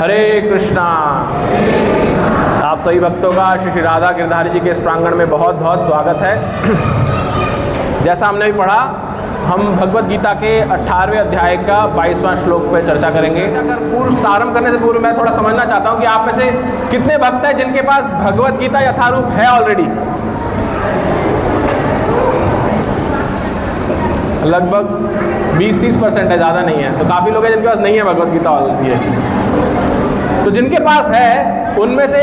हरे कृष्णा। आप सभी भक्तों का श्री श्री राधा गिरधारी जी के इस प्रांगण में बहुत बहुत स्वागत है। जैसा हमने भी पढ़ा, हम भगवत गीता के 18वें अध्याय का 22वां श्लोक पर चर्चा करेंगे। अगर पूर्व आरंभ करने से पूर्व मैं थोड़ा समझना चाहता हूँ कि आप में से कितने भक्त हैं जिनके पास भगवत गीता यथारूप है ऑलरेडी। लगभग 20-30% है, ज़्यादा नहीं है। तो काफ़ी लोग हैं जिनके पास नहीं है भगवत गीता ऑलरेडी है। तो जिनके पास है उनमें से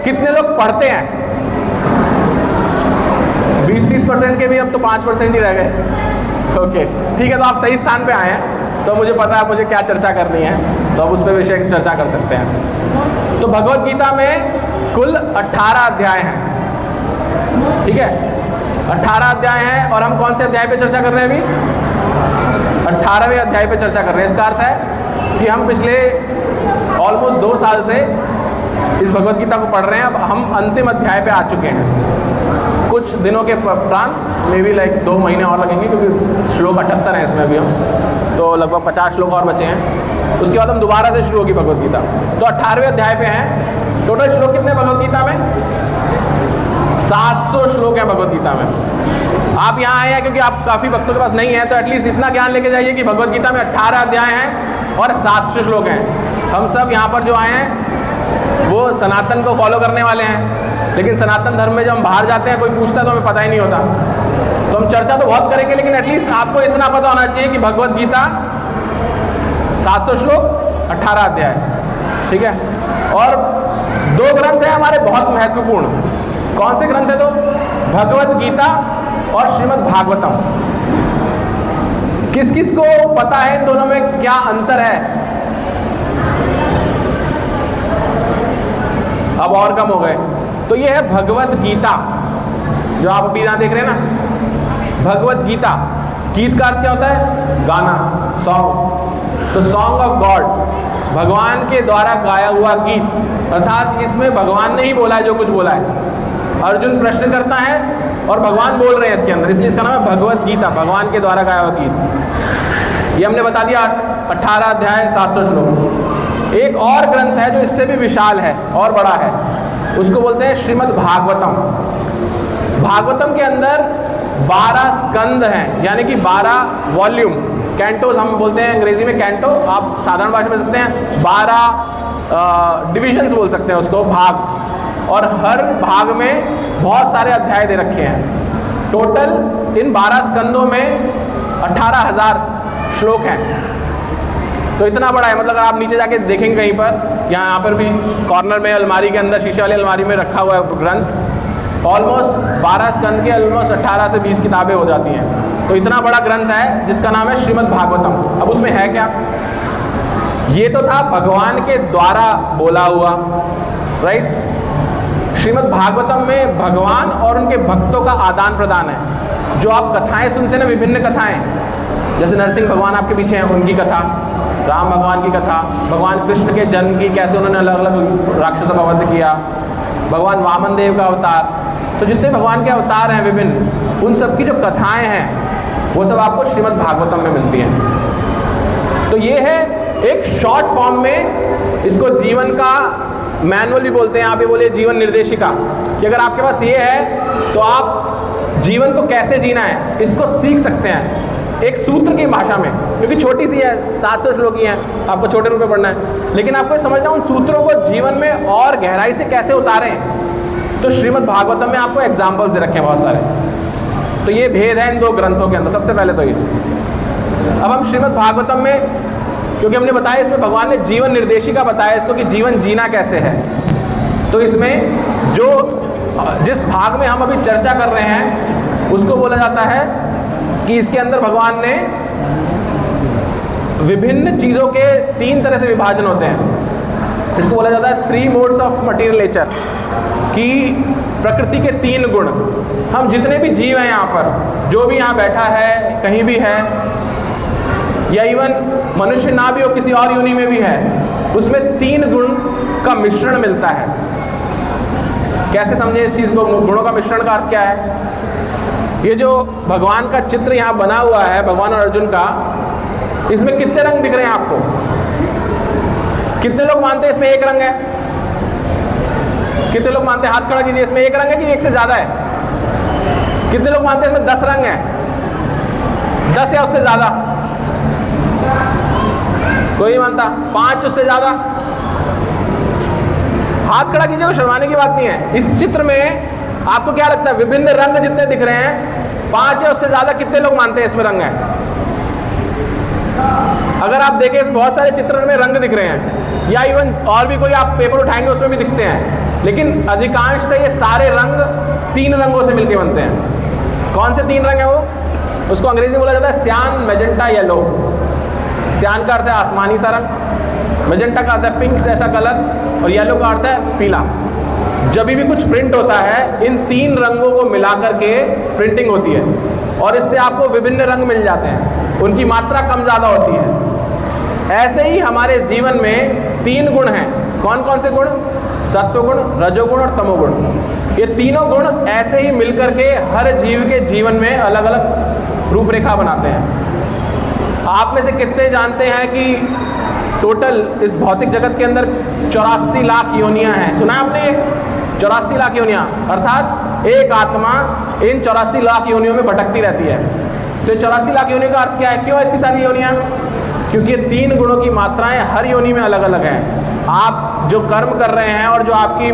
कितने लोग पढ़ते हैं? 20-30% के भी अब तो 5% ही रह गए। ओके, ठीक है। तो आप सही स्थान पे आए हैं। तो मुझे पता है मुझे क्या चर्चा करनी है, तो अब उस पर विषय की चर्चा कर सकते हैं। तो भगवत गीता में कुल 18 अध्याय हैं, ठीक है। 18 अध्याय हैं और हम कौन से अध्याय पे चर्चा कर रहे हैं? अभी 18वें अध्याय पे चर्चा कर रहे हैं। इसका अर्थ है कि हम पिछले ऑलमोस्ट 2 साल से इस भगवत गीता को पढ़ रहे हैं। अब हम अंतिम अध्याय पे आ चुके हैं। कुछ दिनों के उपरांत मे बी 2 महीने और लगेंगे, क्योंकि श्लोक 78 हैं इसमें अभी हम, तो लगभग 50 श्लोक और बचे हैं। उसके बाद हम दोबारा से शुरू होगी भगवत गीता। तो 18वें अध्याय पे हैं। टोटल श्लोक कितने भगवत गीता में? 700 श्लोक हैं भगवत गीता में। आप यहाँ आए हैं क्योंकि आप काफ़ी भक्तों के पास नहीं है, तो एटलीस्ट इतना ज्ञान लेके जाइए कि भगवत गीता में 18 अध्याय हैं और 700 श्लोक हैं। हम सब यहाँ पर जो आए हैं वो सनातन को फॉलो करने वाले हैं, लेकिन सनातन धर्म में जब हम बाहर जाते हैं कोई पूछता है तो हमें पता ही नहीं होता। तो हम चर्चा तो बहुत करेंगे, लेकिन एटलीस्ट आपको इतना पता होना चाहिए कि भगवत गीता 700 श्लोक 18 अध्याय, ठीक है। और 2 ग्रंथ हैं हमारे बहुत महत्वपूर्ण। कौन से ग्रंथ है? तो भगवत गीता और श्रीमद् भागवतम। किस किस को पता है इन दोनों में क्या अंतर है? अब और कम हो गए। तो ये है भगवत गीता, जो आप अभी यहाँ देख रहे हैं ना, भगवत गीता। गीत का अर्थ क्या होता है? गाना, सॉन्ग। तो सॉन्ग ऑफ गॉड, भगवान के द्वारा गाया हुआ गीत, अर्थात इसमें भगवान ने ही बोला है जो कुछ बोला है। अर्जुन प्रश्न करता है और भगवान बोल रहे हैं इसके अंदर, इसलिए इसका नाम है भगवत गीता, भगवान के द्वारा गाया हुआ गीत। ये हमने बता दिया 18 अध्याय 700 श्लोक। एक और ग्रंथ है जो इससे भी विशाल है और बड़ा है, उसको बोलते हैं श्रीमद् भागवतम। भागवतम के अंदर 12 स्कंद हैं, यानी कि 12 वॉल्यूम, कैंटोज हम बोलते हैं अंग्रेजी में कैंटो, आप साधारण भाषा में सकते हैं 12 डिविजन्स बोल सकते हैं उसको, भाग। और हर भाग में बहुत सारे अध्याय दे रखे हैं। टोटल इन 12 स्कंदों में 18,000 श्लोक हैं। तो इतना बड़ा है, मतलब अगर आप नीचे जाके देखेंगे कहीं पर, यहाँ पर भी कॉर्नर में अलमारी के अंदर, शीशे वाली अलमारी में रखा हुआ है ग्रंथ। ऑलमोस्ट 12 स्कंद के ऑलमोस्ट 18 से 20 किताबें हो जाती हैं। तो इतना बड़ा ग्रंथ है जिसका नाम है श्रीमद् भागवतम। अब उसमें है क्या? ये तो था भगवान के द्वारा बोला हुआ, राइट। श्रीमद् भागवतम में भगवान और उनके भक्तों का आदान प्रदान है। जो आप कथाएं सुनते हैं ना, विभिन्न कथाएं, जैसे नरसिंह भगवान आपके पीछे हैं, उनकी कथा, राम भगवान की कथा, भगवान कृष्ण के जन्म की, कैसे उन्होंने अलग अलग राक्षसों का वध किया, भगवान वामन देव का अवतार, तो जितने भगवान के अवतार हैं विभिन्न, उन सब की जो कथाएं हैं वो सब आपको श्रीमद् भागवतम में मिलती हैं। तो ये है एक शॉर्ट फॉर्म में, इसको जीवन का मैनुअल भी बोलते हैं। आप ये बोलिए जीवन निर्देशिका, कि अगर आपके पास ये है तो आप जीवन को कैसे जीना है इसको सीख सकते हैं एक सूत्र की भाषा में, क्योंकि छोटी सी है, 700 श्लोक ही हैं, आपको छोटे रूप में पढ़ना है, लेकिन आपको समझना उन सूत्रों को जीवन में और गहराई से कैसे उतारें। तो श्रीमद् भागवतम में आपको एग्जाम्पल्स दे रखे हैं बहुत सारे। तो ये भेद है इन 2 ग्रंथों के अंदर। सबसे पहले तो ये, अब हम श्रीमद् भागवतम में, क्योंकि हमने बताया इसमें भगवान ने जीवन निर्देशिका बताया इसको कि जीवन जीना कैसे है, तो इसमें जो जिस भाग में हम अभी चर्चा कर रहे हैं उसको बोला जाता है कि इसके अंदर भगवान ने विभिन्न चीज़ों के 3 तरह से विभाजन होते हैं। इसको बोला जाता है 3 मोड्स ऑफ मटीरियल नेचर, कि प्रकृति के 3 गुण। हम जितने भी जीव हैं यहाँ पर, जो भी यहाँ बैठा है, कहीं भी है, या इवन मनुष्य ना भी हो, किसी और योनि में भी है, उसमें 3 गुण का मिश्रण मिलता है। कैसे समझे इस चीज़ को? गुणों का मिश्रण का अर्थ क्या है? ये जो भगवान का चित्र यहाँ बना हुआ है, भगवान और अर्जुन का, इसमें कितने रंग दिख रहे हैं आपको? कितने लोग मानते हैं इसमें एक रंग है? कितने लोग मानते हैं? हाथ खड़ा कीजिए। इसमें एक रंग है कि एक से ज्यादा है? कितने लोग मानते हैं इसमें 10 रंग है? 10 या उससे ज्यादा? कोई नहीं मानता। 5 उससे ज्यादा? हाथ खड़ा कीजिए, कोई शर्माने की बात नहीं है। इस चित्र में आपको क्या लगता है विभिन्न रंग जितने दिख रहे हैं 5 या उससे ज्यादा कितने लोग मानते हैं इसमें रंग है? अगर आप देखें बहुत सारे चित्र में रंग दिख रहे हैं, या इवन और भी कोई आप पेपर उठाएंगे उसमें भी दिखते हैं, लेकिन अधिकांशतः ये सारे रंग 3 रंगों से मिलकर बनते हैं। कौन से 3 रंग है वो? उसको अंग्रेजी में बोला जाता है सियान, मैजेंटा, येलो। सियान का अर्थ है आसमानी सा रंग, मैजेंटा का अर्थ है पिंक जैसा कलर, और येलो का अर्थ है पीला। जब भी कुछ प्रिंट होता है इन 3 रंगों को मिलाकर के प्रिंटिंग होती है, और इससे आपको विभिन्न रंग मिल जाते हैं, उनकी मात्रा कम ज़्यादा होती है। ऐसे ही हमारे जीवन में 3 गुण हैं। कौन कौन से गुण? सत्वगुण, रजोगुण और तमोगुण। ये तीनों गुण ऐसे ही मिलकर के हर जीव के जीवन में अलग अलग रूपरेखा बनाते हैं। आप में से कितने जानते हैं कि टोटल इस भौतिक जगत के अंदर 84 लाख योनियां हैं? सुना है आपने? 84 लाख योनियां, अर्थात एक आत्मा इन 84 लाख योनियों में भटकती रहती है। तो 84 लाख योनियों का अर्थ क्या है? क्यों इतनी सारी योनियां? क्योंकि ये 3 गुणों की मात्राएं हर योनि में अलग अलग हैं। आप जो कर्म कर रहे हैं और जो आपकी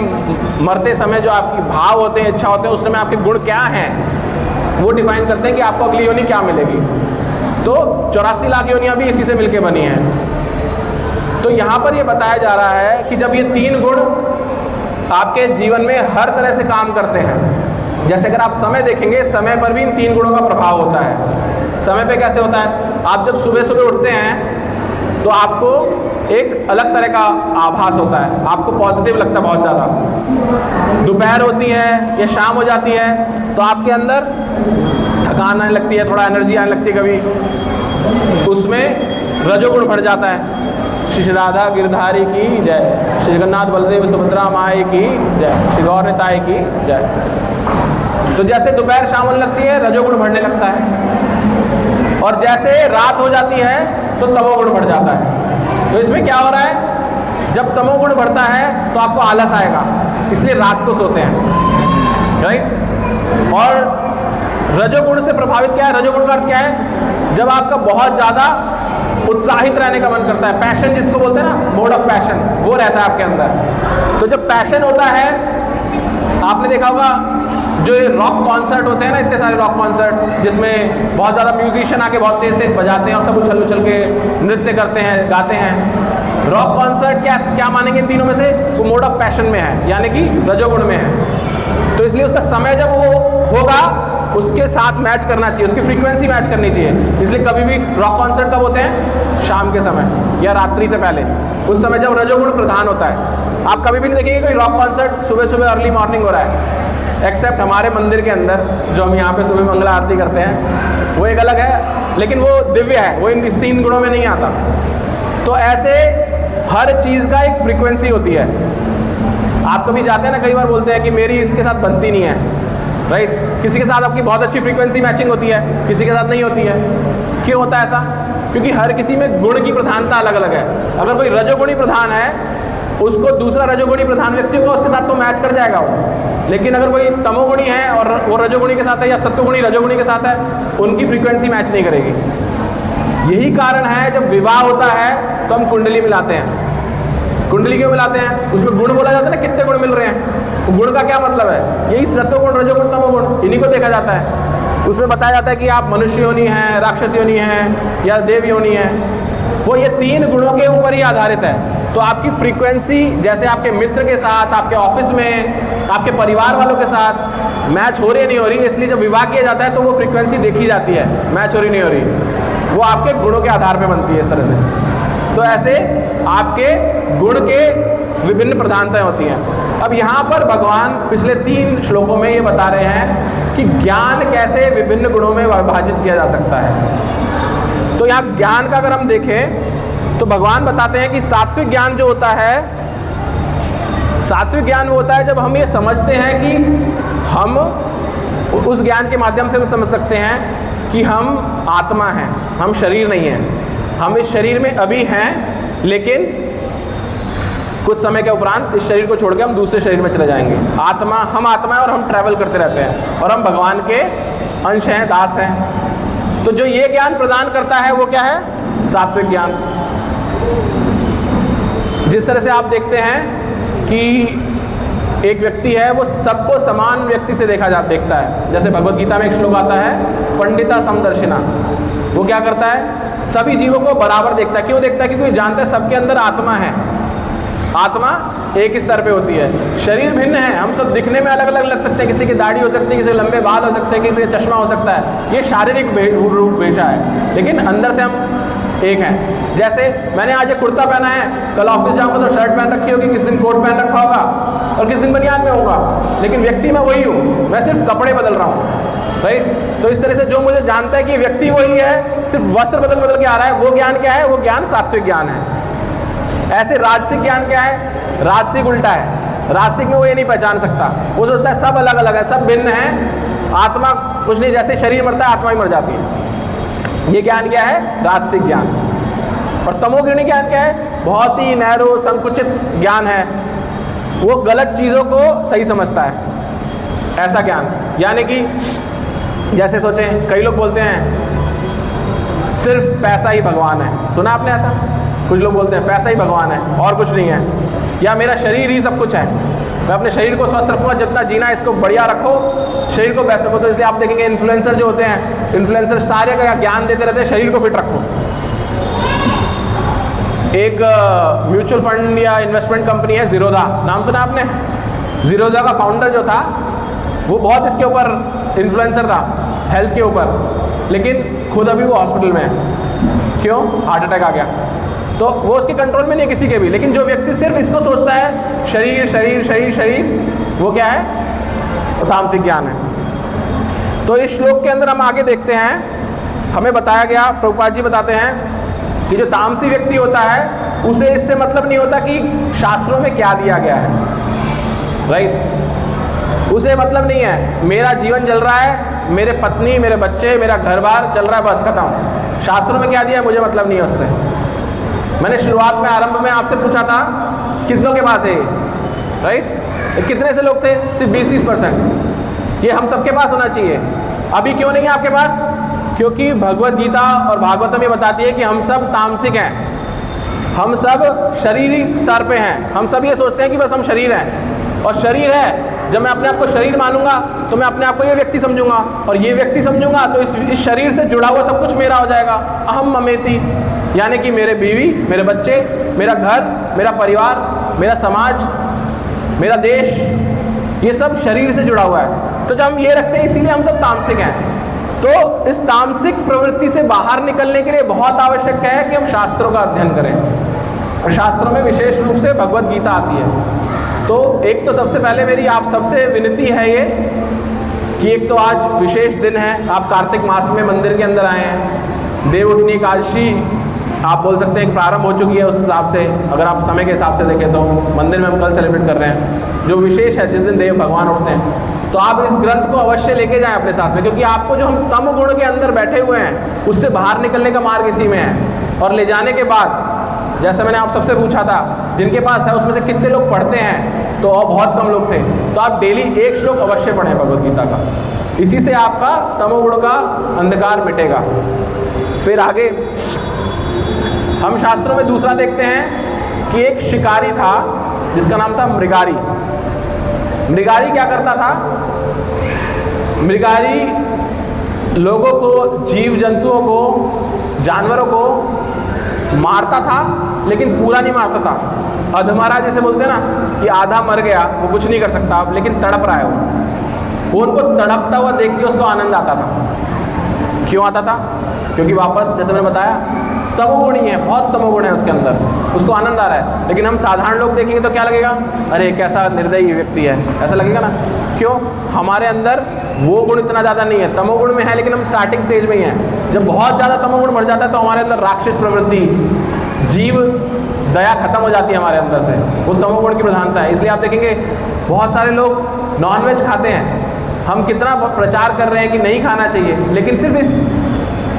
मरते समय जो आपकी भाव होते हैं, इच्छा होते हैं, उस समय आपके गुण क्या हैं वो डिफाइन करते हैं कि आपको अगली योनि क्या मिलेगी। तो 84 लाख योनियां भी इसी से मिलकर बनी हैं। तो यहाँ पर ये बताया जा रहा है कि जब ये 3 गुण आपके जीवन में हर तरह से काम करते हैं, जैसे अगर आप समय देखेंगे, समय पर भी इन 3 गुणों का प्रभाव होता है। समय पे कैसे होता है? आप जब सुबह सुबह उठते हैं तो आपको एक अलग तरह का आभास होता है, आपको पॉजिटिव लगता है बहुत ज़्यादा। दोपहर होती है या शाम हो जाती है तो आपके अंदर थकान आने लगती है, थोड़ा एनर्जी आने लगती है, कभी उसमें रजोगुण बढ़ जाता है। श्री राधा गिरधारी की जय, श्री जगन्नाथ बलदेव सुभद्रा माई की जय, श्री गौर निताई की जय। तो जैसे दोपहर शाम होने लगती है रजोगुण बढ़ने लगता है, और जैसे रात हो जाती है तो तमोगुण बढ़ जाता है। तो इसमें क्या हो रहा है? जब तमोगुण बढ़ता है तो आपको आलस आएगा, इसलिए रात को सोते हैं, राइट। और रजोगुण से प्रभावित क्या है? रजोगुण का अर्थ क्या है? जब आपका बहुत ज़्यादा उत्साहित रहने का मन करता है, पैशन जिसको बोलते हैं ना, मोड ऑफ पैशन, वो रहता है आपके अंदर। तो जब पैशन होता है, आपने देखा होगा जो ये रॉक कॉन्सर्ट होते हैं ना, इतने सारे रॉक कॉन्सर्ट जिसमें बहुत ज़्यादा म्यूजिशियन आके बहुत तेज तेज बजाते हैं और सब उछल उछल के नृत्य करते हैं, गाते हैं। रॉक कॉन्सर्ट क्या मानेंगे इन तीनों में से? वो मोड ऑफ पैशन में है, यानी कि रजोगुण में है। तो इसलिए उसका समय जब वो होगा उसके साथ मैच करना चाहिए, उसकी फ्रीक्वेंसी मैच करनी चाहिए। इसलिए कभी भी रॉक कॉन्सर्ट कब होते हैं? शाम के समय या रात्रि से पहले, उस समय जब रजोगुण प्रधान होता है। आप कभी भी नहीं देखेंगे कोई रॉक कॉन्सर्ट सुबह सुबह अर्ली मॉर्निंग हो रहा है, एक्सेप्ट हमारे मंदिर के अंदर जो हम यहाँ पे सुबह मंगला आरती करते हैं, वो एक अलग है, लेकिन वो दिव्य है, वो इस 3 गुणों में नहीं आता। तो ऐसे हर चीज़ का एक फ्रीक्वेंसी होती है। आप कभी जाते हैं ना, कई बार बोलते हैं कि मेरी इसके साथ बनती नहीं है, राइट। किसी के साथ आपकी बहुत अच्छी फ्रीक्वेंसी मैचिंग होती है, किसी के साथ नहीं होती है। क्यों होता है ऐसा? क्योंकि हर किसी में गुण की प्रधानता अलग अलग है। अगर कोई रजोगुणी प्रधान है, उसको दूसरा रजोगुणी प्रधान व्यक्ति होगा उसके साथ तो मैच कर जाएगा वो। लेकिन अगर कोई तमोगुणी है और वो रजोगुणी के साथ है, या सत्वगुणी रजोगुणी के साथ है, उनकी फ्रीक्वेंसी मैच नहीं करेगी। यही कारण है जब विवाह होता है तो हम कुंडली मिलाते हैं। कुंडली क्यों मिलाते हैं? उसमें गुण बोला जाता है ना, कितने गुण मिल रहे हैं। तो गुण का क्या मतलब है? यही सत्वगुण, रजोगुण, तमोगुण, इन्हीं को देखा जाता है। उसमें बताया जाता है कि आप मनुष्य योनि हैं, राक्षस योनि हैं या देव योनि हैं। वो ये 3 गुणों के ऊपर ही आधारित है। तो आपकी फ्रीक्वेंसी जैसे आपके मित्र के साथ, आपके ऑफिस में, आपके परिवार वालों के साथ मैच हो रही नहीं हो रही, इसलिए जब विवाह किया जाता है तो वो फ्रीक्वेंसी देखी जाती है, मैच हो रही नहीं हो रही, वो आपके गुणों के आधार पर बनती है इस तरह से। तो ऐसे आपके गुण के विभिन्न प्रधानताएं होती हैं। अब यहाँ पर भगवान पिछले 3 श्लोकों में ये बता रहे हैं कि ज्ञान कैसे विभिन्न गुणों में विभाजित किया जा सकता है। तो यहाँ ज्ञान का अगर हम देखें तो भगवान बताते हैं कि सात्विक ज्ञान जो होता है, सात्विक ज्ञान वो होता है जब हम ये समझते हैं कि हम उस ज्ञान के माध्यम से हम समझ सकते हैं कि हम आत्मा हैं, हम शरीर नहीं हैं। हम इस शरीर में अभी हैं, लेकिन कुछ समय के उपरांत इस शरीर को छोड़ के हम दूसरे शरीर में चले जाएंगे। हम आत्मा है और हम ट्रैवल करते रहते हैं और हम भगवान के अंश हैं, दास हैं। तो जो ये ज्ञान प्रदान करता है वो क्या है? सात्विक ज्ञान। जिस तरह से आप देखते हैं कि एक व्यक्ति है वो सबको समान व्यक्ति से देखता है। जैसे भगवत गीता में एक श्लोक आता है, पंडिता समदर्शिना। वो क्या करता है? सभी जीवों को बराबर देखता है। क्यों देखता है? क्योंकि जानता है सबके अंदर आत्मा है। आत्मा एक ही स्तर पे होती है। शरीर भिन्न है, हम सब दिखने में अलग अलग लग सकते हैं। किसी की दाढ़ी हो सकती है, किसी के लंबे बाल हो सकते हैं, किसी का चश्मा हो सकता है। ये शारीरिक रूप भेषा है, लेकिन अंदर से हम एक हैं। जैसे मैंने आज एक कुर्ता पहना है, कल ऑफिस जाऊंगा तो शर्ट पहन रखी होगी, किस दिन कोट पहन रखा होगा और किस दिन बनियान में होगा, लेकिन व्यक्ति मैं वही हूँ, मैं सिर्फ कपड़े बदल रहा हूँ। राइट? तो इस तरह से जो मुझे जानता है कि व्यक्ति वही है, सिर्फ वस्त्र बदल बदल के आ रहा है, वो ज्ञान क्या है? वो ज्ञान सात्विक ज्ञान है। ऐसे राजसिक ज्ञान क्या है? राजसिक उल्टा है। राजसिक में वो ये नहीं पहचान सकता, वो सोचता है सब अलग अलग है, सब भिन्न है, आत्मा कुछ नहीं, जैसे शरीर मरता है आत्मा ही मर जाती है। ये ज्ञान क्या है? राजसिक ज्ञान। और तमोगुणी ज्ञान क्या है? बहुत ही नैरो संकुचित ज्ञान है, वो गलत चीज़ों को सही समझता है, ऐसा ज्ञान। यानी कि जैसे सोचें, कई लोग बोलते हैं सिर्फ पैसा ही भगवान है। सुना आपने ऐसा? कुछ लोग बोलते हैं पैसा ही भगवान है और कुछ नहीं है, या मेरा शरीर ही सब कुछ है, मैं अपने शरीर को स्वस्थ रखूँगा, जितना जीना है इसको बढ़िया रखो, शरीर को बेस्ट रखो। तो इसलिए आप देखेंगे इन्फ्लुएंसर जो होते हैं, इन्फ्लुएंसर सारे का ज्ञान देते रहते हैं, शरीर को फिट रखो। एक म्यूचुअल फंड या इन्वेस्टमेंट कंपनी है ज़ीरोधा, नाम सुना आपने? ज़ीरोधा का फाउंडर जो था वो बहुत इसके ऊपर इन्फ्लुएंसर था, हेल्थ के ऊपर, लेकिन खुद अभी वो हॉस्पिटल में है। क्यों? हार्ट अटैक आ गया। तो वो उसके कंट्रोल में नहीं है किसी के भी। लेकिन जो व्यक्ति सिर्फ इसको सोचता है शरीर शरीर शरीर शरीर, वो क्या है? वो तामसिक ज्ञान है। तो इस श्लोक के अंदर हम आगे देखते हैं, हमें बताया गया, प्रभुपाद जी बताते हैं कि जो तामसी व्यक्ति होता है उसे इससे मतलब नहीं होता कि शास्त्रों में क्या दिया गया है। राइट? उसे मतलब नहीं है मेरा जीवन चल रहा है, मेरे पत्नी, मेरे बच्चे, मेरा घर बार चल रहा है, बस खत्म। शास्त्रों में क्या दिया है मुझे मतलब नहीं है उससे। मैंने शुरुआत में, आरंभ में आपसे पूछा था कितनों के पास है ये? राइट? कितने से लोग थे? सिर्फ 20-30%। ये हम सबके पास होना चाहिए। अभी क्यों नहीं है आपके पास? क्योंकि भगवत गीता और भागवतम ये बताती है कि हम सब तामसिक हैं, हम सब शारीरिक स्तर पे हैं। हम सब ये सोचते हैं कि बस हम शरीर हैं, और शरीर है, जब मैं अपने आप को शरीर मानूंगा तो मैं अपने आप को ये व्यक्ति समझूंगा, और ये व्यक्ति समझूंगा तो इस शरीर से जुड़ा हुआ सब कुछ मेरा हो जाएगा। अहम ममेति, यानी कि मेरे बीवी, मेरे बच्चे, मेरा घर, मेरा परिवार, मेरा समाज, मेरा देश, ये सब शरीर से जुड़ा हुआ है। तो जब हम ये रखते हैं, इसीलिए हम सब तामसिक हैं। तो इस तामसिक प्रवृत्ति से बाहर निकलने के लिए बहुत आवश्यक है कि हम शास्त्रों का अध्ययन करें, और शास्त्रों में विशेष रूप से भगवत गीता आती है। तो एक तो सबसे पहले मेरी आप सबसे विनती है ये कि एक तो आज विशेष दिन है, आप कार्तिक मास में मंदिर के अंदर आए हैं, देवउठनी एकादशी आप बोल सकते हैं प्रारंभ हो चुकी है। उस हिसाब से अगर आप समय के हिसाब से देखें तो मंदिर में हम कल सेलिब्रेट कर रहे हैं, जो विशेष है जिस दिन देव भगवान उठते हैं। तो आप इस ग्रंथ को अवश्य लेके जाएं अपने साथ में, क्योंकि आपको जो हम तम गुण के अंदर बैठे हुए हैं उससे बाहर निकलने का मार्ग इसी में है। और ले जाने के बाद, जैसे मैंने आप सबसे पूछा था जिनके पास है उसमें से कितने लोग पढ़ते हैं, तो बहुत कम लोग थे। तो आप डेली एक श्लोक अवश्य पढ़ें भगवत गीता का, इसी से आपका तमोगुण का अंधकार मिटेगा। फिर आगे हम शास्त्रों में दूसरा देखते हैं कि एक शिकारी था जिसका नाम था मृगारी। मृगारी क्या करता था? मृगारी लोगों को, जीव जंतुओं को, जानवरों को मारता था, लेकिन पूरा नहीं मारता था। अधमरा जिसे बोलते हैं ना, कि आधा मर गया, वो कुछ नहीं कर सकता, लेकिन तड़प रहा है वो उनको तड़पता हुआ देख के उसको आनंद आता था। क्यों आता था? क्योंकि वापस, जैसे मैंने बताया, तमोगुणी है, बहुत तमोगुण है उसके अंदर, उसको आनंद आ रहा है। लेकिन हम साधारण लोग देखेंगे तो क्या लगेगा? अरे कैसा निर्दयी व्यक्ति है, ऐसा लगेगा ना। क्यों? हमारे अंदर वो गुण इतना ज़्यादा नहीं है, तमोगुण में है, लेकिन हम स्टार्टिंग स्टेज में ही हैं। जब बहुत ज़्यादा तमोगुण बढ़ जाता है तो हमारे अंदर राक्षस प्रवृत्ति, जीव दया खत्म हो जाती है हमारे अंदर से, वो तमोगुण की प्रधानता है। इसलिए आप देखेंगे बहुत सारे लोग नॉनवेज खाते हैं, हम कितना प्रचार कर रहे हैं कि नहीं खाना चाहिए, लेकिन सिर्फ इस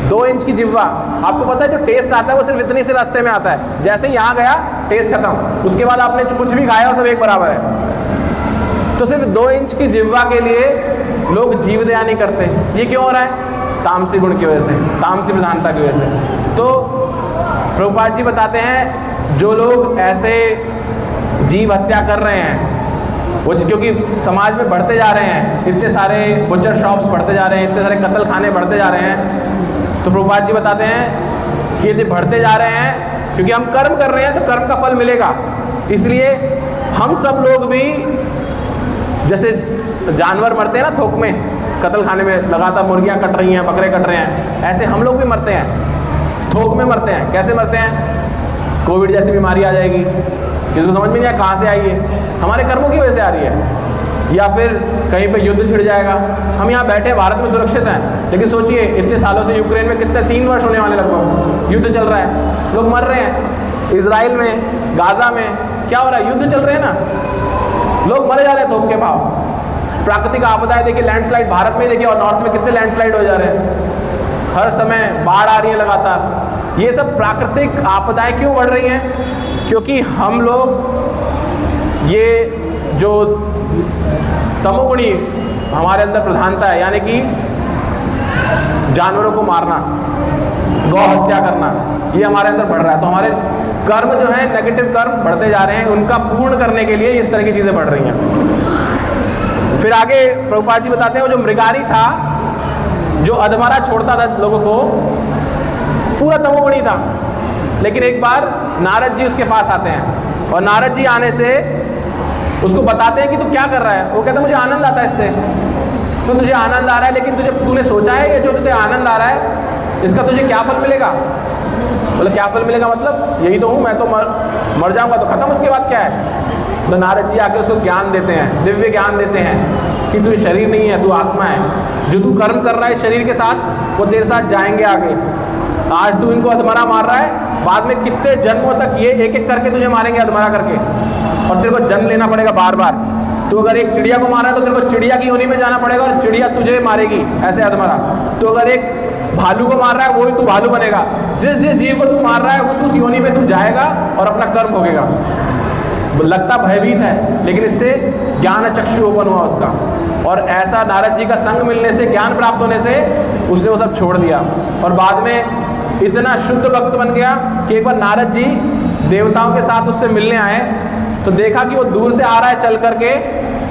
2 इंच की जिह्वा। आपको पता है जो टेस्ट आता है वो सिर्फ इतनी से रास्ते में आता है, जैसे ही यहाँ गया टेस्ट खत्म, उसके बाद आपने कुछ भी खाया वो सब एक बराबर है। तो सिर्फ 2 इंच की जिह्वा के लिए लोग जीव दया नहीं करते। ये क्यों हो रहा है? तामसी गुण की वजह से, तामसी प्रधानता की वजह से। तो प्रभुपाद जी बताते हैं जो लोग ऐसे जीव हत्या कर रहे हैं वो, क्योंकि समाज में बढ़ते जा रहे हैं, इतने सारे बुचर शॉप्स बढ़ते जा रहे हैं, इतने सारे कत्ल खाने बढ़ते जा रहे हैं, तो प्रभुपाद जी बताते हैं कि ये बढ़ते जा रहे हैं क्योंकि हम कर्म कर रहे हैं तो कर्म का फल मिलेगा। इसलिए हम सब लोग भी जैसे जानवर मरते हैं ना थोक में, कत्ल खाने में लगातार मुर्गियाँ कट रही हैं, बकरे कट रहे हैं, ऐसे हम लोग भी मरते हैं, थोक में मरते हैं। कैसे मरते हैं? कोविड जैसी बीमारी आ जाएगी, किसी को समझ में नहीं आया कहाँ से आई है, हमारे कर्मों की वजह से आ रही है। या फिर कहीं पे युद्ध छिड़ जाएगा, हम यहाँ बैठे भारत में सुरक्षित हैं, लेकिन सोचिए इतने सालों से यूक्रेन में कितने 3 वर्ष होने वाले लगभग युद्ध चल रहा है, लोग मर रहे हैं। इजराइल में, गाजा में क्या हो रहा है? युद्ध चल रहे हैं ना, लोग मरे जा रहे हैं थोक के भाव। प्राकृतिक आपदाएं देखिए, लैंडस्लाइड भारत में देखिए, और नॉर्थ में कितने लैंडस्लाइड हो जा रहे हैं, हर समय बाढ़ आ रही है लगातार। ये सब प्राकृतिक आपदाएं क्यों बढ़ रही हैं? क्योंकि हम लोग ये जो तमोगुणी हमारे अंदर प्रधानता है, यानी कि जानवरों को मारना, गौ हत्या करना, ये हमारे अंदर बढ़ रहा है। तो हमारे कर्म जो है नेगेटिव कर्म बढ़ते जा रहे हैं, उनका पूर्ण करने के लिए इस तरह की चीज़ें बढ़ रही हैं। फिर आगे प्रभुपाद जी बताते हैं वो जो मृगारी था, जो अधमरा छोड़ता था लोगों को, पूरा तमोगुणी था, लेकिन एक बार नारद जी उसके पास आते हैं और नारद जी आने से उसको बताते हैं कि तू क्या कर रहा है। वो कहता है मुझे आनंद आता है इससे। तो तुझे आनंद आ रहा है, लेकिन तूने सोचा है ये जो तुझे आनंद आ रहा है इसका तुझे क्या फल मिलेगा? बोले क्या फल मिलेगा मतलब? यही तो हूँ मैं, तो मर जाऊँगा तो खत्म, उसके बाद क्या है? तो नारद जी आके उसको ज्ञान देते हैं, दिव्य ज्ञान देते हैं कि तू शरीर नहीं है, तू आत्मा है। जो तू कर्म कर रहा है शरीर के साथ वो तेरे साथ जाएंगे आगे। आज तू इनको अधमरा मार रहा है, बाद में कितने जन्मों तक ये एक एक करके तुझे मारेंगे अधमरा करके, और तेरे को जन्म लेना पड़ेगा बार बार। तो अगर एक चिड़िया को मारा है तो तेरे को चिड़िया की योनि में जाना पड़ेगा और चिड़िया तुझे मारेगी, ऐसे अधमरा। तो अगर एक भालू को मार रहा है वही तू भालू बनेगा। जिस जिस जीव को तू मार रहा है उस योनि में तू जाएगा और अपना कर्म भोगेगा। लगता भयभीत है, लेकिन इससे ज्ञान चक्षु ओपन हुआ उसका, और ऐसा नारद जी का संग मिलने से, ज्ञान प्राप्त होने से उसने वो सब छोड़ दिया, और बाद में इतना शुद्ध भक्त बन गया कि एक बार नारद जी देवताओं के साथ उससे मिलने आए तो देखा कि वो दूर से आ रहा है चल करके,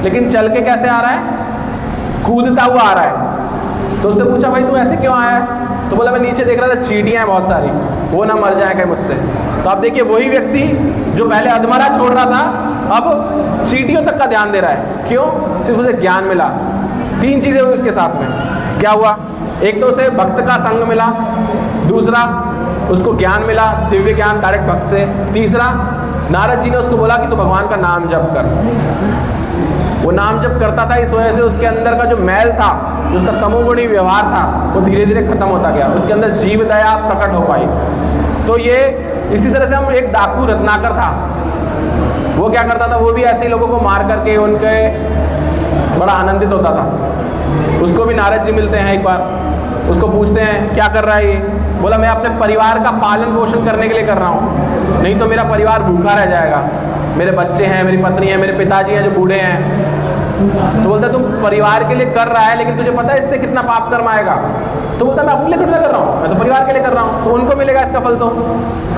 लेकिन चल के कैसे आ रहा है? कूदता हुआ आ रहा है। तो उससे पूछा भाई तू ऐसे क्यों आया है? तो बोला मैं नीचे देख रहा था चींटियाँ हैं बहुत सारी, वो ना मर जाए कहीं मुझसे। तो आप देखिए वही व्यक्ति जो पहले अधमरा छोड़ रहा था अब चींटियों तक का ध्यान दे रहा है। क्यों? सिर्फ उसे ज्ञान मिला। 3 चीज़ें हुई उसके साथ में। क्या हुआ? एक तो उसे भक्त का संग मिला, दूसरा उसको ज्ञान मिला, दिव्य ज्ञान डायरेक्ट भक्त से, तीसरा नारद जी ने उसको बोला कि तू भगवान का नाम जप कर। वो नाम जप करता था, इस वजह से उसके अंदर का जो मैल था, जो उसका तमोगुणी व्यवहार था, वो धीरे धीरे खत्म होता गया, उसके अंदर जीव दया प्रकट हो पाई। तो ये इसी तरह से हम एक डाकू रत्नाकर था, वो क्या करता था? वो भी ऐसे ही लोगों को मार करके उनके बड़ा आनंदित होता था। उसको भी नारद जी मिलते हैं एक बार, उसको पूछते हैं क्या कर रहा है ये? बोला मैं अपने परिवार का पालन पोषण करने के लिए कर रहा हूँ, नहीं तो मेरा परिवार भूखा रह जाएगा। मेरे बच्चे हैं, मेरी पत्नी है, मेरे पिताजी हैं जो बूढ़े हैं। तो बोलता है तुम परिवार के लिए कर रहा है, लेकिन तुझे पता है इससे कितना पाप कर्म आएगा? तो बोलता मैं अपने लिए थोड़ी ना कर रहा हूँ, मैं तो परिवार के लिए कर रहा हूँ, तो उनको मिलेगा इसका फल। तो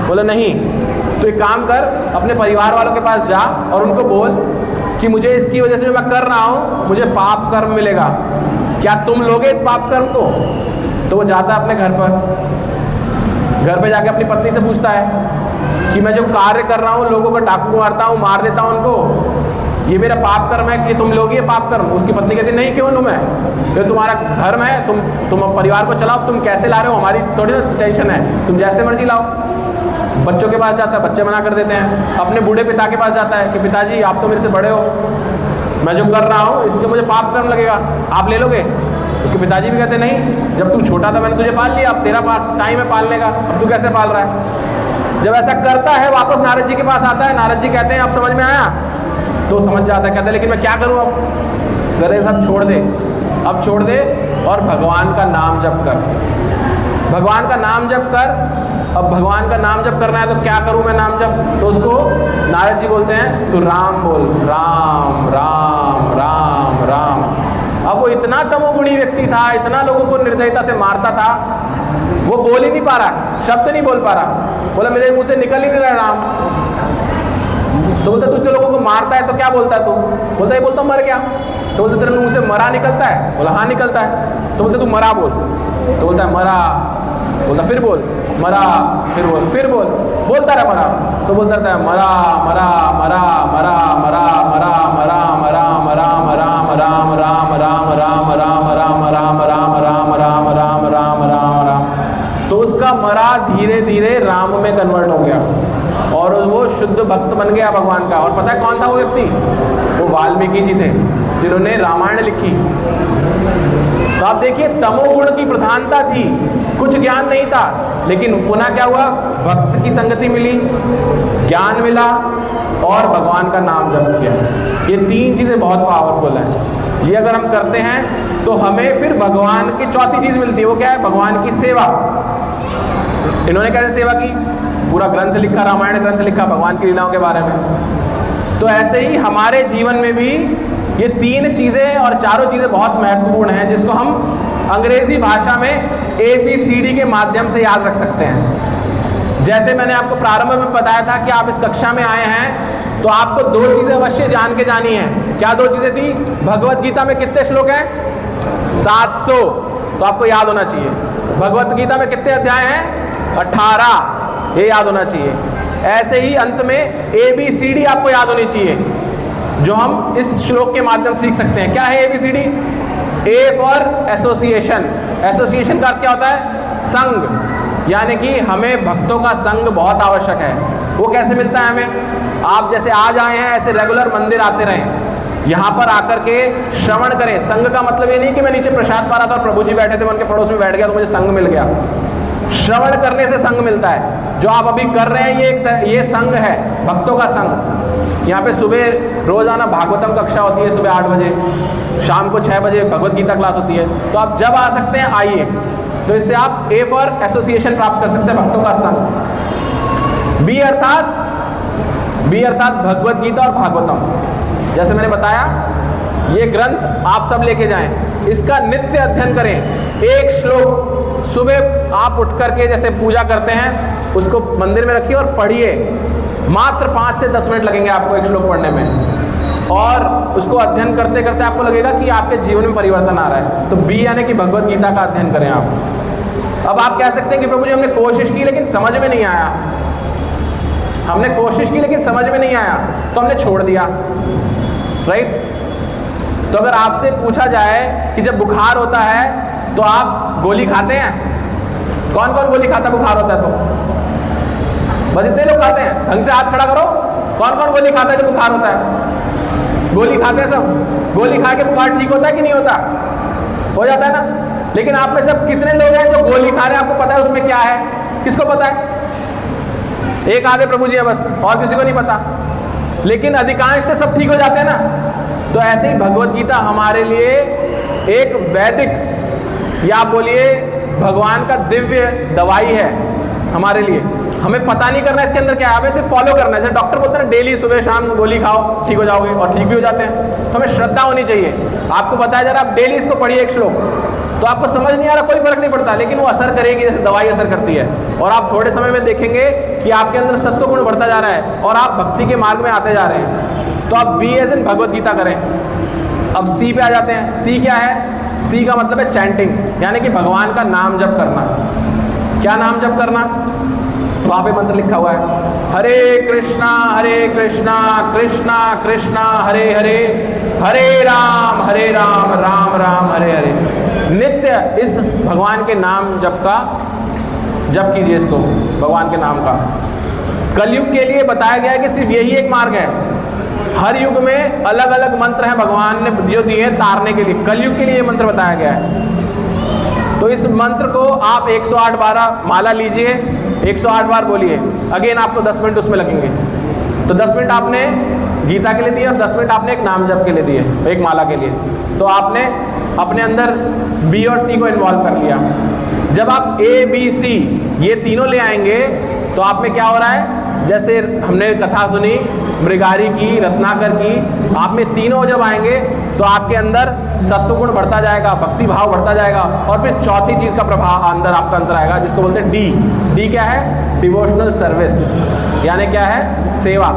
बोला नहीं, तो एक काम कर, अपने परिवार वालों के पास जा और उनको बोल कि मुझे इसकी वजह से जो मैं कर रहा हूँ मुझे पाप कर्म मिलेगा, क्या तुम लोगे इस पाप कर्म को? तो वो जाता है अपने घर पे जाके अपनी पत्नी से पूछता है कि मैं जो कार्य कर रहा हूँ, लोगों को डाकू मारता हूँ, मार देता हूँ उनको, ये मेरा पाप कर्म है कि तुम लोग ये पाप कर्म? उसकी पत्नी कहती नहीं, क्यों लूँ मैं? ये तुम्हारा धर्म है, तुम परिवार को चलाओ, तुम कैसे ला रहे हो, हमारी थोड़ी ना टेंशन है, तुम जैसे मर्जी लाओ। बच्चों के पास जाता है, बच्चे मना कर देते हैं। अपने बूढ़े पिता के पास जाता है कि पिताजी आप तो मेरे से बड़े हो, मैं जो कर रहा हूँ इसके मुझे पाप कर्म लगेगा, आप ले लोगे? उसके पिताजी भी कहते नहीं, जब तू छोटा था मैंने तुझे पाल लिया, अब तेरा टाइम है पालने का, अब तू कैसे पाल रहा है? जब ऐसा करता है वापस नारद जी के पास आता है, नारद जी कहते हैं अब समझ में आया? तो समझ जाता है, कहता है लेकिन मैं क्या करूँ अब? कहते सब छोड़ दे, अब छोड़ दे और भगवान का नाम जप कर। भगवान का नाम जप कर। अब भगवान का नाम जप करना है तो क्या करूं मैं नाम जप? तो उसको नारद जी बोलते हैं तू राम बोल, राम राम राम राम। अब वो इतना तमोगुणी व्यक्ति था, इतना लोगों को निर्दयता से मारता था, वो बोल ही नहीं पा रहा, शब्द नहीं बोल पा रहा। बोला मेरे मुंह से निकल ही नहीं रहा राम। तो बोलता तू तो लोगों को मारता है तो क्या बोलता है तू? बोलता है बोलता मर गया। तो बोलते तेरे मुंह से मरा निकलता है? बोला हाँ निकलता है। तो बोलते तू मरा बोल। तो बोलता है मरा। बोलता फिर बोल मरा, फिर बोल, फिर बोल। बोलता रहा मरा। तो बोलता रहता है मरा मरा मरा मरा मरा मरा मरा मरा मरा मरा राम राम राम राम राम राम राम राम राम राम राम राम राम राम। तो उसका मरा धीरे धीरे राम में कन्वर्ट हो गया और वो शुद्ध भक्त बन गया भगवान का। और पता है कौन था वो व्यक्ति? वो वाल्मीकि जी थे जिन्होंने रामायण लिखी। तो आप देखिए तमोगुण की प्रधानता थी, कुछ ज्ञान नहीं था, लेकिन पुनः क्या हुआ? भक्त की संगति मिली, ज्ञान मिला और भगवान का नाम जप किया। ये तीन चीजें बहुत पावरफुल हैं। ये अगर हम करते हैं तो हमें फिर भगवान की चौथी चीज मिलती है। वो क्या है? भगवान की सेवा। इन्होंने कैसे सेवा की? पूरा ग्रंथ लिखा, रामायण ग्रंथ लिखा भगवान की लीलाओं के बारे में। तो ऐसे ही हमारे जीवन में भी ये तीन चीजें और चारों चीजें बहुत महत्वपूर्ण हैं, जिसको हम अंग्रेजी भाषा में ABCD के माध्यम से याद रख सकते हैं। जैसे मैंने आपको प्रारंभ में बताया था कि आप इस कक्षा में आए हैं तो आपको दो चीजें अवश्य जान के जानी है। क्या दो चीजें थी? भगवत गीता में कितने श्लोक हैं? 700। तो आपको याद होना चाहिए। भगवत गीता में कितने अध्याय हैं? 18। ये याद होना चाहिए। ऐसे ही अंत में ABCD आपको याद होनी चाहिए, जो हम इस श्लोक के माध्यम से सीख सकते हैं। क्या है ABCD? A for association. Association का अर्थ क्या होता है? संग। यानी कि हमें भक्तों का संग बहुत आवश्यक है। वो कैसे मिलता है हमें? आप जैसे आज आए हैं ऐसे रेगुलर मंदिर आते रहें, यहाँ पर आकर के श्रवण करें। संग का मतलब ये नहीं कि मैं नीचे प्रसाद पा रहा था और प्रभु जी बैठे थे, मैं उनके पड़ोस में बैठ गया तो मुझे संग मिल गया। श्रवण करने से संग मिलता है। जो आप अभी कर रहे हैं ये संग है, भक्तों का संग। यहाँ पे सुबह रोजाना भागवतम कक्षा होती है सुबह 8 बजे, शाम को 6 बजे भगवत गीता क्लास होती है। तो आप जब आ सकते हैं आइए। तो इससे आप A फॉर एसोसिएशन प्राप्त कर सकते हैं, भक्तों का संग। B अर्थात भगवत गीता और भागवतम। जैसे मैंने बताया ये ग्रंथ आप सब लेके जाएं, इसका नित्य अध्ययन करें। एक श्लोक सुबह आप उठ करके जैसे पूजा करते हैं उसको मंदिर में रखिए और पढ़िए। मात्र 5 से 10 मिनट लगेंगे आपको एक श्लोक पढ़ने में, और उसको अध्ययन करते करते आपको लगेगा कि आपके जीवन में परिवर्तन आ रहा है। तो B यानी कि भगवत गीता का अध्ययन करें आप। अब आप कह सकते हैं कि प्रभु जी हमने कोशिश की लेकिन समझ में नहीं आया। हमने कोशिश की लेकिन समझ में नहीं आया तो हमने छोड़ दिया, राइट? तो अगर आपसे पूछा जाए कि जब बुखार होता है तो आप गोली खाते हैं? कौन कौन गोली खाता बुखार होता है तो? बस इतने लोग खाते हैं। ढंग से हाथ खड़ा करो। कौन कौन गोली खाता है जब बुखार होता है? गोली खाते हैं सब। गोली खा के बुखार ठीक होता है कि नहीं होता? हो जाता है ना। लेकिन आप में सब कितने लोग हैं जो गोली खा रहे हैं? आपको पता है उसमें क्या है? किसको पता है? एक आधे प्रभु जी है बस, और किसी को नहीं पता। लेकिन अधिकांश तो सब ठीक हो जाते हैं ना। तो ऐसे ही भगवत गीता हमारे लिए एक वैदिक या बोलिए भगवान का दिव्य दवाई है हमारे लिए। हमें पता नहीं करना इसके अंदर क्या है, हमें सिर्फ फॉलो करना है। जैसे डॉक्टर बोलते हैं ना डेली सुबह शाम गोली खाओ ठीक हो जाओगे, और ठीक भी हो जाते हैं। तो हमें श्रद्धा होनी चाहिए। आपको बताया जा रहा है आप डेली इसको पढ़िए एक श्लोक, तो आपको समझ नहीं आ रहा कोई फर्क नहीं पड़ता, लेकिन वो असर करेगी जैसे दवाई असर करती है। और आप थोड़े समय में देखेंगे कि आपके अंदर सत्व गुण बढ़ता जा रहा है और आप भक्ति के मार्ग में आते जा रहे हैं। तो आप B as in Bhagavad Gita करें। अब C पे आ जाते हैं। C क्या है? C का मतलब है चैंटिंग, यानी कि भगवान का नाम जप करना। क्या नाम जप करना? वहाँ पे मंत्र लिखा हुआ है, हरे कृष्णा कृष्णा कृष्णा हरे हरे, हरे राम राम राम हरे हरे। नित्य इस भगवान के नाम जप कीजिए इसको, भगवान के नाम का। कलयुग के लिए बताया गया है कि सिर्फ यही एक मार्ग है। हर युग में अलग अलग मंत्र हैं भगवान ने जो दिए हैं तारने के लिए। कलयुग के लिए ये मंत्र बताया गया है। तो इस मंत्र को आप 108 बार माला लीजिए, 108 बार बोलिए। अगेन आपको 10 मिनट उसमें लगेंगे। तो 10 मिनट आपने गीता के लिए दिए और 10 मिनट आपने एक नाम जप के लिए दिए, एक माला के लिए। तो आपने अपने अंदर B और C को इन्वॉल्व कर लिया। जब आप ए बी सी ये तीनों ले आएंगे तो आप में क्या हो रहा है, जैसे हमने कथा सुनी मृगारी की, रत्नाकर की, आप में तीनों जब आएंगे तो आपके अंदर सत्व गुण बढ़ता जाएगा, भक्ति भाव बढ़ता जाएगा, और फिर चौथी चीज का प्रभाव अंदर आपका अंतर आएगा जिसको बोलते हैं डी। डी क्या है? डिवोशनल सर्विस, यानी क्या है? सेवा।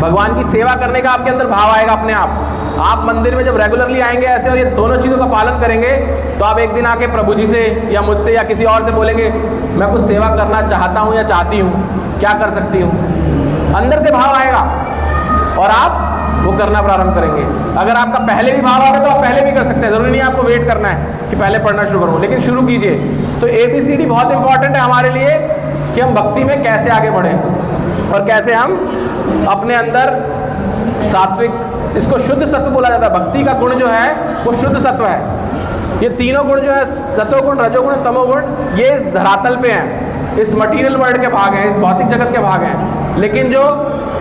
भगवान की सेवा करने का आपके अंदर भाव आएगा अपने आप। आप मंदिर में जब रेगुलरली आएंगे ऐसे और ये दोनों चीज़ों का पालन करेंगे तो आप एक दिन आके प्रभु जी से या मुझसे या किसी और से बोलेंगे मैं कुछ सेवा करना चाहता हूँ या चाहती हूँ, क्या कर सकती हूँ? अंदर से भाव आएगा और आप वो करना प्रारंभ करेंगे। अगर आपका पहले भी भाव आ गया तो आप पहले भी कर सकते हैं, ज़रूरी नहीं आपको वेट करना है कि पहले पढ़ना शुरू करूँ, लेकिन शुरू कीजिए। तो ABCD बहुत इंपॉर्टेंट है हमारे लिए कि हम भक्ति में कैसे आगे बढ़ें और कैसे हम अपने अंदर सात्विक, इसको शुद्ध सत्व बोला जाता है। भक्ति का गुण जो है वो शुद्ध सत्व है। ये तीनों गुण जो है सत्वगुण, रजोगुण, तमोगुण, ये इस धरातल पे हैं, इस मटीरियल वर्ल्ड के भाग हैं, इस भौतिक जगत के भाग हैं। लेकिन जो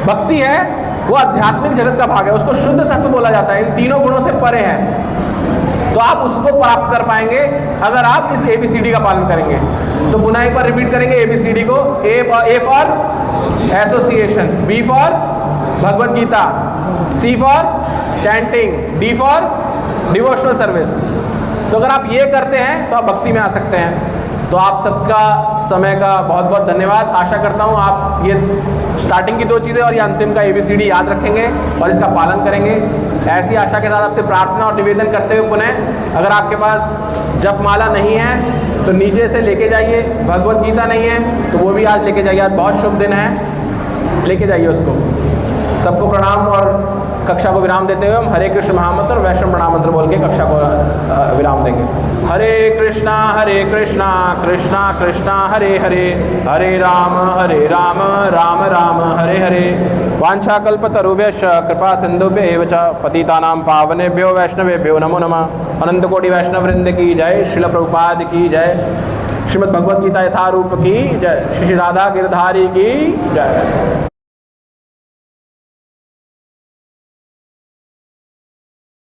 भक्ति है वो आध्यात्मिक जगत का भाग है, उसको शुद्ध सत्व बोला जाता है, इन तीनों गुणों से परे है। तो आप उसको प्राप्त कर पाएंगे अगर आप इस ABCD का पालन करेंगे। तो पुनः एक बार रिपीट करेंगे ABCD को। A for association, B for Bhagavad Gita, C for chanting, D for devotional service. तो अगर आप ये करते हैं तो आप भक्ति में आ सकते हैं। तो आप सबका समय का बहुत बहुत धन्यवाद। आशा करता हूँ आप ये स्टार्टिंग की दो चीज़ें और ये अंतिम का ABCD याद रखेंगे और इसका पालन करेंगे। ऐसी आशा के साथ आपसे प्रार्थना और निवेदन करते हुए पुनः अगर आपके पास जपमाला नहीं है तो नीचे से लेके जाइए, भगवत गीता नहीं है तो वो भी आज लेके जाइए। आज बहुत शुभ दिन है, लेके जाइए उसको। सबको प्रणाम और कक्षा को विराम देते हुए हम हरे कृष्ण महामंत्र और वैष्णव प्रणाम मंत्र बोल के कक्षा को विराम देंगे। हरे कृष्णा कृष्णा कृष्णा हरे हरे, हरे राम राम राम हरे हरे। वाञ्छाकल्पतरुभ्यश्च कृपा सिन्धुभ्येव च पतितानां पावनेभ्यो वैष्णवेभ्यो नमो नमः। अनंत कोटि वैष्णव वृंद की जय, श्रील प्रभुपाद की जय, श्रीमद् भगवत गीता यथारूप की जय, श्री राधा गिरधारी की जय।